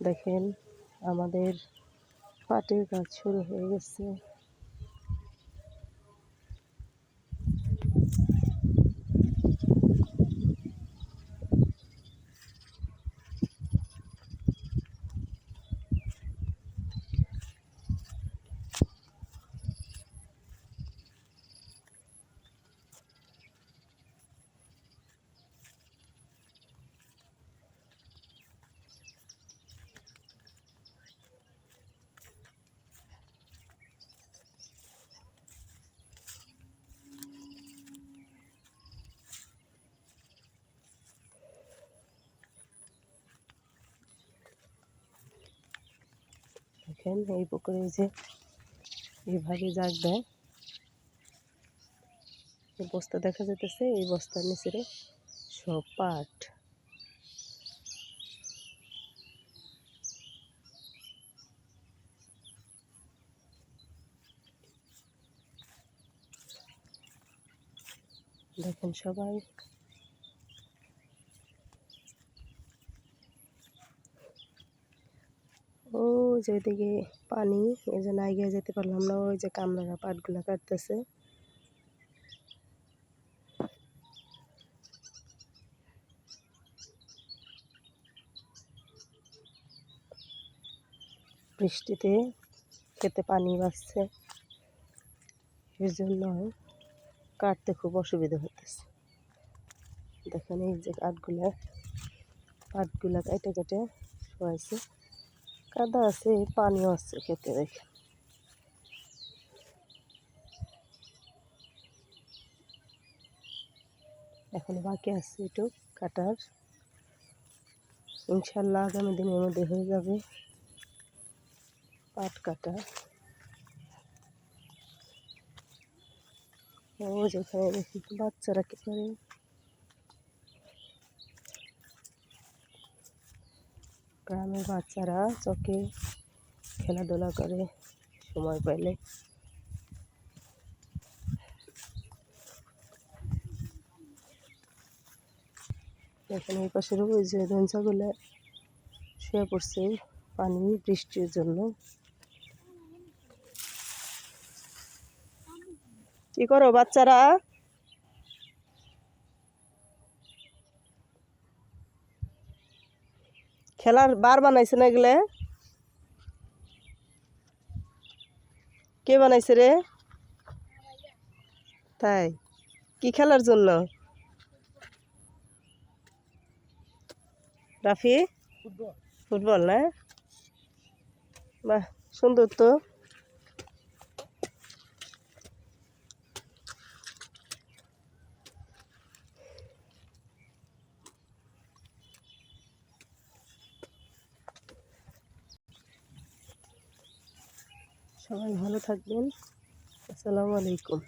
দেখেন আমাদের পাটের কাজ শুরু হয়ে গেছে। দেখেন এই পুকুরে যে এইভাবে জাগ দেয়, বস্তা দেখা যেতেছে, এই বস্তার নিচে সব পাট। দেখেন সবাই ও যেদিকে পানি, এই জন্য এগিয়ে যেতে পারলাম না। ওই যে কামলারা পাটগুলা কাটতেছে। বৃষ্টিতে খেতে পানি বাড়ছে, এর জন্য কাটতে খুব অসুবিধা হতেছে। দেখেন এই যে পাটগুলা কেটে কেটে শোয়াইছে, কাদা আছে, পানিও আছে খেতে। দেখেন এখন বাকি আছে একটু কাটার, ইনশাল্লাহ আগামী দিনের মধ্যে হয়ে যাবে পাট কাটা। ও যেখানে দেখি বাচ্চারা কি করে, গ্রামের বাচ্চারা চকে খেলাধুলা করে সময় পাইলে। এখানে এই পাশের ওই যে ধনসাগুলো শুয়ে পড়ছে পানি বৃষ্টির জন্য। কি করো বাচ্চারা? খেলার বার বানাইছে না এগুলো? কে বানাইছে রে? তাই কি খেলার জন্য? রাফি ফুটবল না? বাহ, সুন্দর তো। সবাই ভালো থাকবেন। আসসালামু আলাইকুম।